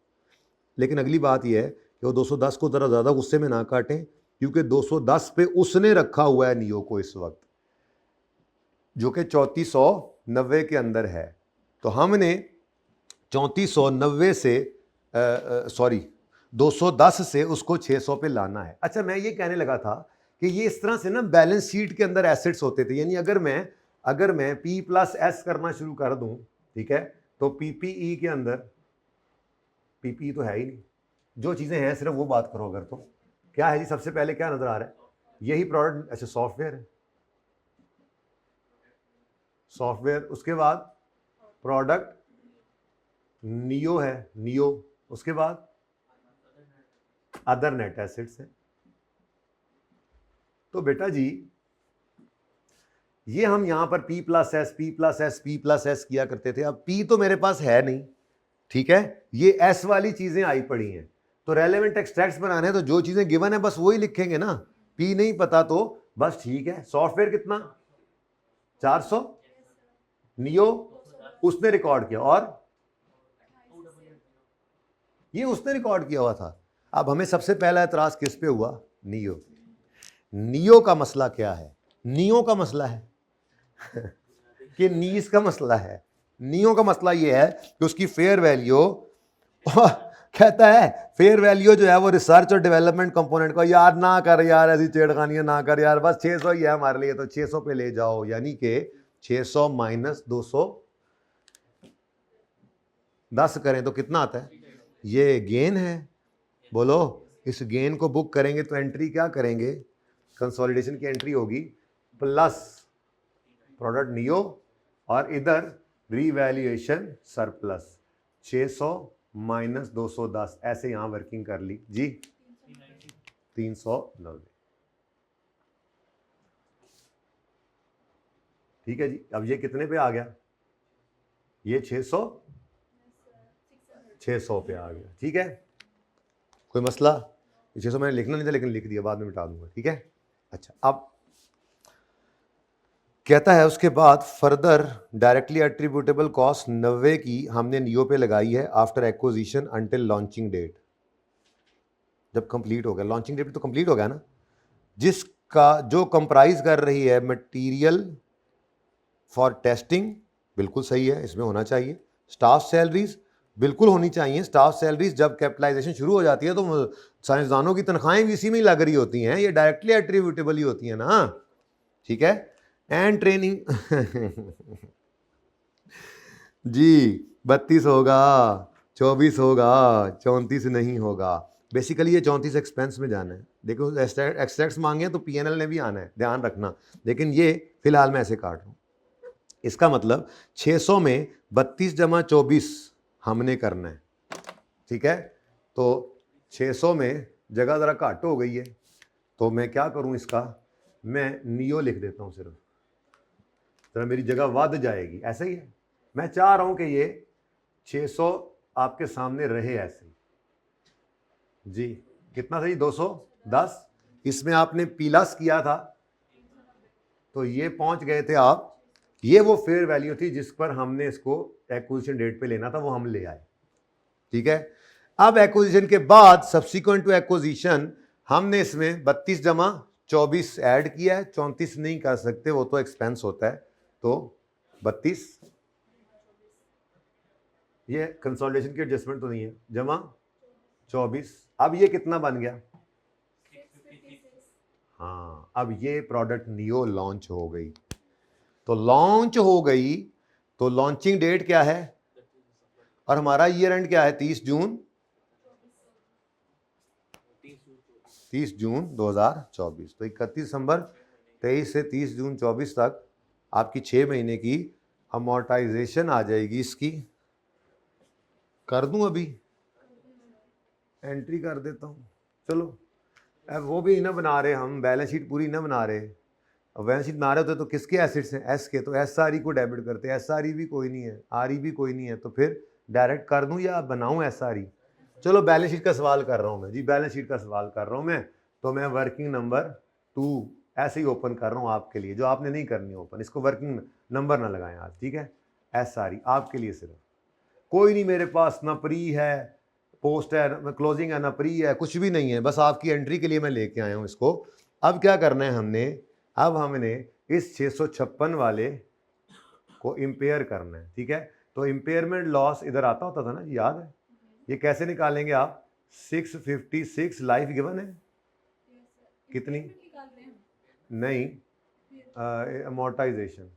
[SPEAKER 1] लेकिन अगली बात यह है कि वो 210 को ज़रा ज़्यादा गुस्से में ना काटें, क्योंकि 210 पे उसने रखा हुआ है नियो को इस वक्त, जो कि 3490 के अंदर है। तो हमने 3490 से 210 से उसको 600 पे लाना है। अच्छा, मैं ये कहने लगा था कि ये इस तरह से ना बैलेंस शीट के अंदर एसेट्स होते थे, यानी अगर मैं P+S करना शुरू कर दूं, ठीक है, तो PPE के अंदर, PPE तो है ही नहीं, जो चीज़ें हैं सिर्फ वो बात करो अगर, तो क्या है जी, सबसे पहले क्या नजर आ रहा है, यही प्रोडक्ट, अच्छा सॉफ्टवेयर है, सॉफ्टवेयर, उसके बाद प्रोडक्ट नियो है, नियो, उसके बाद अदर नेट एसेट्स है। तो बेटा जी ये हम यहां पर P+S किया करते थे, अब P तो मेरे पास है नहीं, ठीक है, ये S वाली चीजें आई पड़ी हैं, तो रेलेवेंट एक्सट्रैक्ट्स बनाने हैं, तो जो चीजें गिवन है बस वही लिखेंगे ना, P नहीं पता तो बस ठीक है। सॉफ्टवेयर कितना 400, नियो उसने रिकॉर्ड किया, और ये उसने रिकॉर्ड किया हुआ था। अब हमें सबसे पहला एतराज किस पे हुआ, नियो। नियो का मसला क्या है, नियो का मसला है कि नीस का मसला है। नियो का मसला ये है कि उसकी फेयर वैल्यू कहता है फेयर वैल्यू जो है वो रिसर्च और डेवलपमेंट कंपोनेंट को, यार ना कर यार, ऐसी छेड़खानियां ना कर यार, बस 600 ही है हमारे लिए, तो 600 पे ले जाओ, यानी कि 600 माइनस 210 करें तो कितना आता है, ये गेन है। बोलो, इस गेन को बुक करेंगे तो एंट्री क्या करेंगे, कंसोलिडेशन की एंट्री होगी प्लस प्रोडक्ट नियो और इधर रीवैल्यूएशन सरप्लस, 600 माइनस 210, ऐसे यहां वर्किंग कर ली जी 390। ठीक है जी, अब ये कितने पे आ गया, ये 600 पे आ गया। ठीक है, कोई मसला, 600 मैंने लिखना नहीं था लेकिन लिख दिया, बाद में मिटा दूंगा। ठीक है, अच्छा अब कहता है उसके बाद फर्दर डायरेक्टली एट्रीब्यूटेबल कॉस्ट 90 की हमने नियो पे लगाई है after acquisition until launching date. जब कंप्लीट हो गया लॉन्चिंग डेट तो कंप्लीट हो गया ना, जिसका जो कंप्राइज कर रही है मटेरियल फॉर टेस्टिंग, बिल्कुल सही है, इसमें होना चाहिए। स्टाफ सैलरीज बिल्कुल होनी चाहिए। स्टाफ सैलरीज जब कैपिटलाइजेशन शुरू हो जाती है तो साइंसदानों की तनख्वाहें भी इसी में ही लग रही होती हैं, ये डायरेक्टली एट्रीब्यूटेबल ही होती हैं ना, ठीक है। एंड ट्रेनिंग जी 32 होगा, 24 होगा, 34 नहीं होगा। बेसिकली ये 34 एक्सपेंस में जाना है। देखो एक्सट्रैक्ट्स मांगे तो पीएनएल ने भी आना है, ध्यान रखना। लेकिन ये फिलहाल मैं ऐसे काट रहा हूँ। इसका मतलब 600 में 32 जमा 24 हमने करना है, ठीक है। तो 600 में जगह ज़रा घट हो गई है, तो मैं क्या करूं, इसका मैं नियो लिख देता हूं सिर्फ, जरा मेरी जगह वध जाएगी। ऐसे ही है, मैं चाह रहा हूं कि ये 600 आपके सामने रहे ऐसे ही जी। कितना सही, 210। इसमें आपने प्लस किया था तो ये पहुंच गए थे आप, ये वो फेयर वैल्यू थी जिस पर हमने इसको एक्विजिशन डेट पे लेना था, वो हम ले आए, ठीक है। अब एक्विजिशन के बाद सब्सिक्वेंट टू एक्विजिशन हमने इसमें 32 जमा 24 ऐड किया है, 34 नहीं कर सकते, वो तो एक्सपेंस होता है। तो 32 ये कंसोलिडेशन की एडजस्टमेंट तो नहीं है, जमा 24। अब ये कितना बन गया, हाँ, अब ये प्रोडक्ट नियो लॉन्च हो गई। तो लॉन्च हो गई तो लॉन्चिंग डेट क्या है, और हमारा ईयर एंड क्या है, 30 जून 2024। तो 31 दिसंबर 23 से 30 जून 24 तक आपकी 6 महीने की अमोर्टाइजेशन आ जाएगी। इसकी कर दूं, अभी एंट्री कर देता हूं, चलो। अब वो भी ना बना रहे, हम बैलेंस शीट पूरी ना बना रहे। अब बैलेंस शीट बना रहे होते तो किसके एसेट्स हैं, एस के, तो एसआरई को डेबिट करते, एसआरई भी कोई नहीं है, आरई भी कोई नहीं है, तो फिर डायरेक्ट कर दूं या बनाऊं एसआरई। चलो बैलेंस शीट का सवाल कर रहा हूं मैं जी, बैलेंस शीट का सवाल कर रहा हूं मैं, तो मैं वर्किंग नंबर 2 ऐसे ही ओपन कर रहा हूं आपके लिए, जो आपने नहीं करनी ओपन, इसको वर्किंग नंबर ना लगाएं आज, ठीक है। एसआरई आपके लिए सिर्फ, कोई नहीं मेरे पास, ना प्री है, पोस्ट है, क्लोजिंग है, ना प्री है, कुछ भी नहीं है, बस आपकी एंट्री के लिए मैं लेके आया हूं इसको। अब क्या करना है हमने, अब हमने इस 656 वाले को इम्पेयर करना है, ठीक है। तो इम्पेयरमेंट लॉस इधर आता होता था ना, याद है, ये कैसे निकालेंगे आप, 656 लाइफ गिवन है कितनी, नहीं अमोर्टाइजेशन,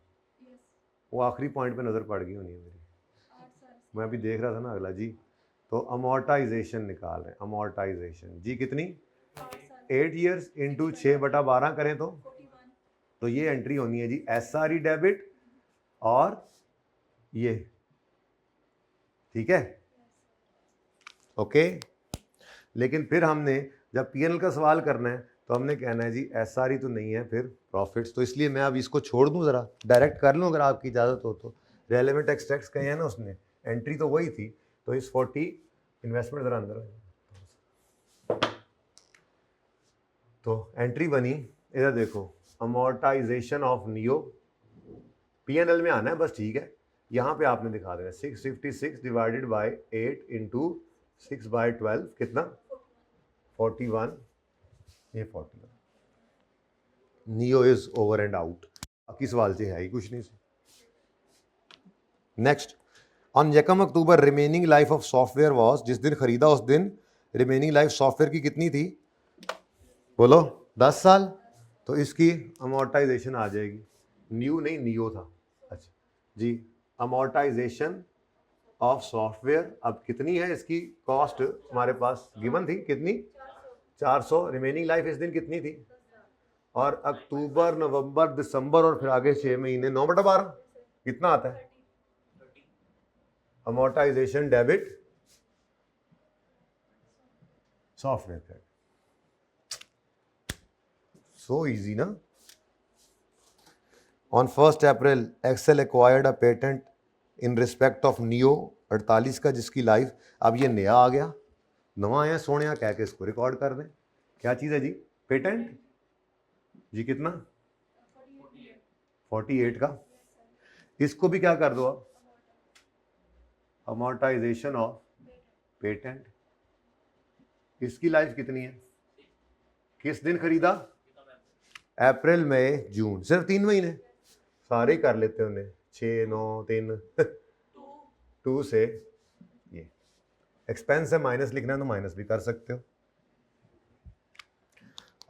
[SPEAKER 1] वो आखिरी पॉइंट पे नज़र पड़ गई होनी है मेरी, मैं अभी देख रहा था ना अगला जी। तो अमोर्टाइजेशन निकाल रहे हैं, अमोर्टाइजेशन जी कितनी, 8 ईयर्स इंटू 6/12 करें तो ये एंट्री होनी है जी एसआरई डेबिट और ये, ठीक है, ओके। लेकिन फिर हमने जब पीएनएल का सवाल करना है तो हमने कहना है जी एसआरई तो नहीं है, फिर प्रॉफिट्स, तो इसलिए मैं अब इसको छोड़ दूं, जरा डायरेक्ट कर लूं अगर आपकी इजाज़त हो तो। रेलेवेंट एक्सट्रैक्ट्स कहे हैं ना उसने, एंट्री तो वही थी, तो इस 40 इन्वेस्टमेंट जरा अंदर, तो एंट्री बनी, इधर देखो, अमोर्टाइजेशन ऑफ नियो, पीएनएल में आना है बस, ठीक है। यहाँ पे आपने दिखा देना 656 डिवाइडेड बाय 8 इंटू 6/12 कितना, 41, ये 41। Neo is over and out, बाकी सवाल से है ही कुछ नहीं से। नेक्स्ट, ऑन यकम October remaining life of software was, जिस दिन खरीदा उस दिन रिमेनिंग लाइफ सॉफ्टवेयर की कितनी थी, बोलो 10 साल। तो इसकी अमोर्टाइजेशन आ जाएगी, न्यू नहीं नियो था, अच्छा जी। अमोर्टाइजेशन ऑफ सॉफ्टवेयर अब कितनी है, इसकी कॉस्ट हमारे पास गिवन थी कितनी, 400। रिमेनिंग लाइफ इस दिन कितनी थी, और अक्टूबर नवंबर दिसंबर और फिर आगे 6 महीने, 9/12 कितना आता है, amortization debit software credit, so easy ना। On 1 April Excel acquired a patent in respect of neo 48 का, जिसकी लाइफ, अब ये नया आ गया, नवा आया सोने कह के इसको रिकॉर्ड कर दें। क्या चीज़ है जी, पेटेंट जी, कितना 48 का, इसको भी क्या कर दो आप, अमोर्टाइजेशन ऑफ पेटेंट। इसकी लाइफ कितनी है, किस दिन खरीदा, अप्रैल मई जून, सिर्फ 3 महीने, सारे कर लेते हैं उन्हें, 6 9 3 2 से ये एक्सपेंस है, माइनस लिखना है तो माइनस भी कर सकते हो।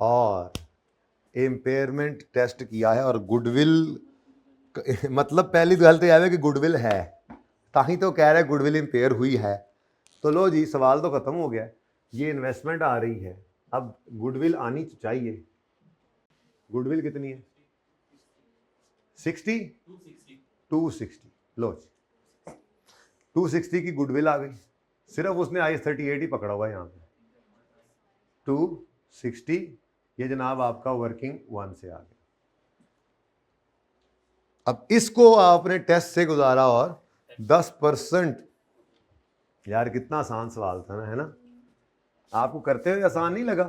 [SPEAKER 1] और इम्पेयरमेंट टेस्ट किया है और गुडविल, मतलब पहली गलती यह है कि गुडविल है, ताही तो कह रहे हैं गुडविल इम्पेयर हुई है। तो लो जी, सवाल तो खत्म हो गया, ये इन्वेस्टमेंट आ रही है, अब गुडविल आनी चाहिए। गुडविल कितनी है, 60 260, लो जी 260 की गुडविल आ गई, सिर्फ उसने IS38 ही पकड़ा हुआ है यहाँ पे, 260, ये जनाब आपका वर्किंग 1 से आ गया। अब इसको आपने टेस्ट से गुजारा और 10%, यार कितना आसान सवाल था ना, है ना, आपको करते हुए आसान नहीं लगा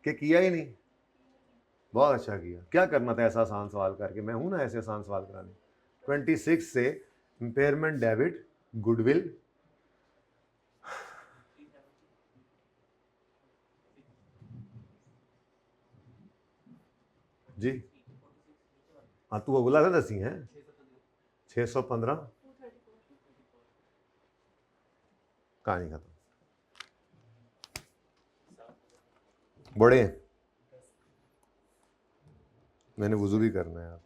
[SPEAKER 1] कि किया ही नहीं, बहुत अच्छा किया। क्या करना था ऐसा आसान सवाल करके, मैं हूं ना ऐसे आसान सवाल कराने। 26 से इम्पेयरमेंट डेबिट गुडविल, जी हाँ, तू बोला था 10 ही है, 615, कहानी खत्म। बड़े मैंने वुजू भी करना है,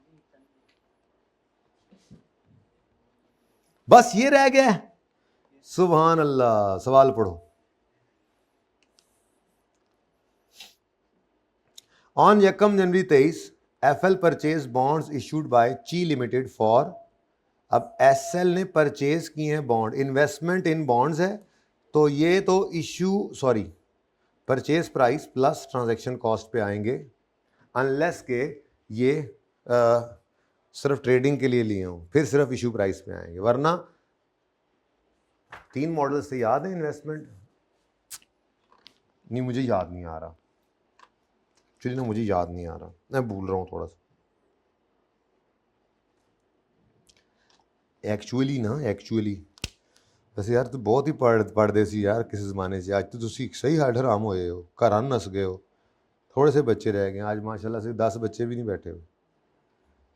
[SPEAKER 1] बस ये रह गया, सुभान अल्लाह। सवाल पढ़ो। ऑन यकम जनवरी 23 FL purchase bonds issued by ची लिमिटेड फॉर, अब SL ने परचेज किए हैं बॉन्ड, इन्वेस्टमेंट इन बॉन्ड्स है, तो ये तो issue sorry purchase price plus transaction cost पे आएंगे, अनलेस के ये सिर्फ ट्रेडिंग के लिए लिए हों, फिर सिर्फ इशू प्राइस पे आएंगे, वरना 3 मॉडल से याद है इन्वेस्टमेंट, नहीं मुझे याद नहीं आ रहा, चलिए ना मुझे याद नहीं आ रहा, मैं भूल रहा हूँ थोड़ा सा। एक्चुअली वैसे यार तो बहुत ही पढ़दे सी यार किस ज़माने से, आज तो तुसी सही हराम होए हो, घर नस गए हो, थोड़े से बच्चे रह गए आज माशाल्लाह से, 10 बच्चे भी नहीं बैठे हुए।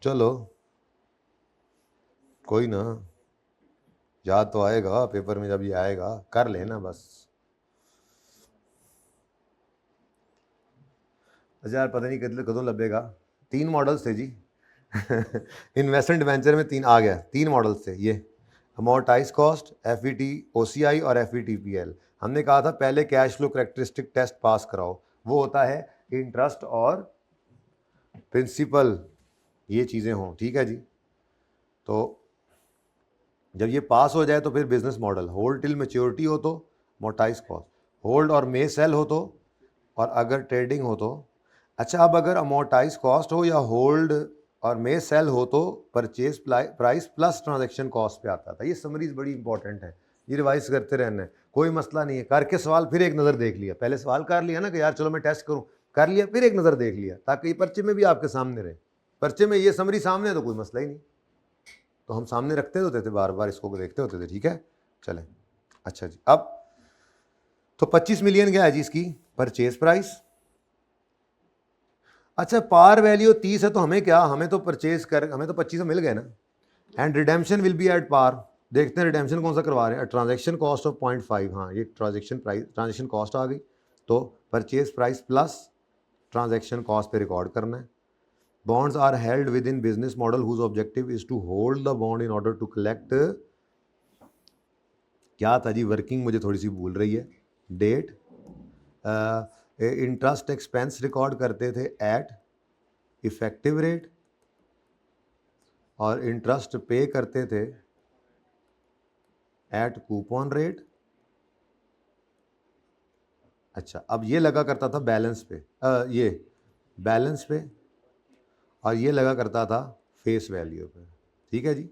[SPEAKER 1] चलो कोई ना, याद तो आएगा पेपर में, जब ये आएगा कर लेना बस। यार पता नहीं कदों लभेगा, 3 मॉडल्स थे जी इन्वेस्टमेंट वेंचर में 3 आ गया, 3 मॉडल्स थे ये, अमोर्टाइज कॉस्ट, FET OCI और FETPL। हमने कहा था पहले cash flow characteristic test pass कराओ, वो होता है इंटरेस्ट और प्रिंसिपल, ये चीज़ें हों, ठीक है जी। तो जब ये पास हो जाए तो फिर business model, hold till maturity हो तो अमोर्टाइज कॉस्ट, होल्ड और मे सेल हो तो, और अगर ट्रेडिंग हो तो, अच्छा अब अगर अमोर्टाइज कॉस्ट हो या होल्ड और मे सेल हो तो purchase price plus transaction cost पे आता था। ये समरीज बड़ी इंपॉर्टेंट है, ये रिवाइज करते रहना है, कोई मसला नहीं है, करके सवाल फिर एक नज़र देख लिया, पहले सवाल कर लिया ना कि यार चलो मैं टेस्ट करूं, कर लिया, फिर एक नज़र देख लिया, ताकि ये पर्चे में भी आपके सामने रहे, पर्चे में ये समरी सामने है तो कोई मसला ही नहीं, तो हम सामने रखते होते थे, बार बार इसको देखते होते थे, ठीक है। चलें, अच्छा जी, अब तो 25 मिलियन क्या है जी इसकी परचेज प्राइस, अच्छा पार वैल्यू 30 है, तो हमें क्या, हमें तो परचेज कर, हमें तो 25 मिल गए ना, and redemption will be at par, देखते हैं रिडेम्पशन कौन सा करवा रहे हैं, ट्रांजैक्शन कॉस्ट ऑफ 0.5, हाँ ये ट्रांजैक्शन प्राइस, ट्रांजैक्शन कॉस्ट आ गई, तो purchase price plus transaction cost पे रिकॉर्ड करना है। Bonds are held within business model whose objective is to hold the bond in order to collect, क्या था जी, वर्किंग मुझे थोड़ी सी भूल रही है, डेट, इंटरेस्ट एक्सपेंस रिकॉर्ड करते थे एट इफेक्टिव रेट, और इंटरेस्ट पे करते थे एट कूपन रेट। अच्छा अब ये लगा करता था बैलेंस पे, ये बैलेंस पे, और ये लगा करता था फेस वैल्यू पे, ठीक है जी,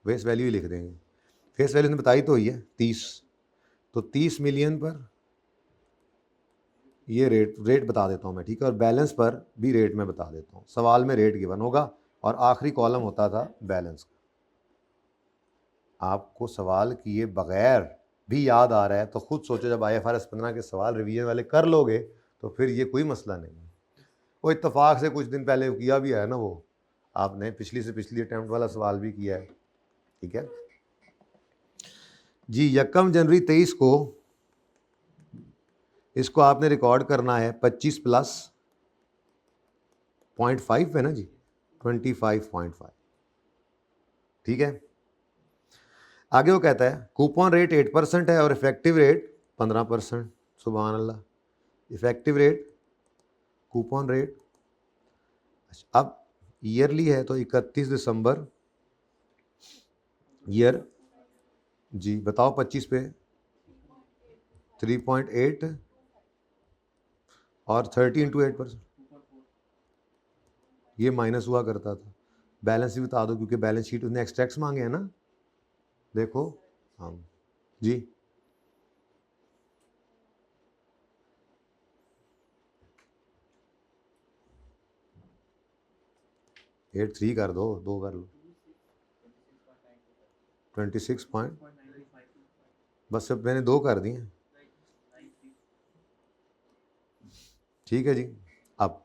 [SPEAKER 1] फेस वैल्यू ही लिख देंगे, फेस वैल्यू ने बताई तो ही है 30, तो 30 मिलियन पर ये रेट बता देता हूँ मैं, ठीक है, और बैलेंस पर भी रेट मैं बता देता हूँ। सवाल में रेट गिवन होगा और आखिरी कॉलम होता था बैलेंस का। आपको सवाल किए बगैर भी याद आ रहा है तो खुद सोचो, जब IFRS 15 के सवाल रिवीजन वाले कर लोगे तो फिर ये कोई मसला नहीं है। वो इत्तेफाक से कुछ दिन पहले किया भी है ना, वो आपने पिछली से पिछली अटैम्प्ट वाला सवाल भी किया है, ठीक है जी। 1 जनवरी 23 को इसको आपने रिकॉर्ड करना है 25 प्लस 0.5 है ना जी, 25.5, ठीक है। आगे वो कहता है कूपन रेट 8% है और इफेक्टिव रेट 15%। सुभान अल्लाह, इफेक्टिव रेट, कूपन रेट। अब ईयरली है तो 31 दिसंबर ईयर जी, बताओ 25 पे 3.8 और 30 इंटू 8%, ये माइनस हुआ करता था। बैलेंस भी बता दो क्योंकि बैलेंस शीट उसने एक्सट्रैक्ट्स मांगे हैं ना, देखो हाँ जी। 83 कर दो, 2 कर लो, 26 पॉइंट, बस अब मैंने 2 कर दिए, ठीक है जी। अब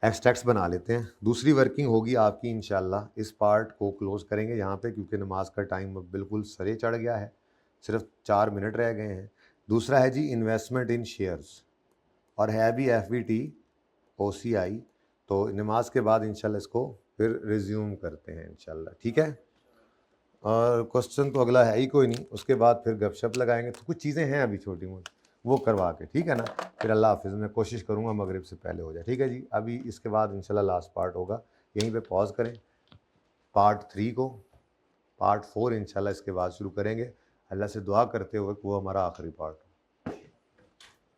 [SPEAKER 1] एक्सट्रैक्ट्स बना लेते हैं। दूसरी वर्किंग होगी आपकी इंशाल्लाह, इस पार्ट को क्लोज करेंगे यहाँ पे क्योंकि नमाज का टाइम अब बिल्कुल सरे चढ़ गया है, सिर्फ 4 मिनट रह गए हैं। दूसरा है जी इन्वेस्टमेंट इन शेयर्स और है भी FVT OCI, तो नमाज के बाद इंशाल्लाह इसको फिर रिज्यूम करते हैं इंशाल्लाह, ठीक है। और क्वेश्चन तो अगला है ही कोई नहीं, उसके बाद फिर गपशप लगाएंगे। तो कुछ चीज़ें हैं अभी छोटी मोटी, वो करवा के, ठीक है ना। फिर अल्लाह हाफिज़, मैं कोशिश करूँगा मगरिब से पहले हो जाए, ठीक है जी। अभी इसके बाद इंशाल्लाह लास्ट पार्ट होगा, यहीं पे पॉज करें। पार्ट 3 को, पार्ट 4 इंशाल्लाह इसके बाद शुरू करेंगे, अल्लाह से दुआ करते हुए कि वो हमारा आखिरी पार्ट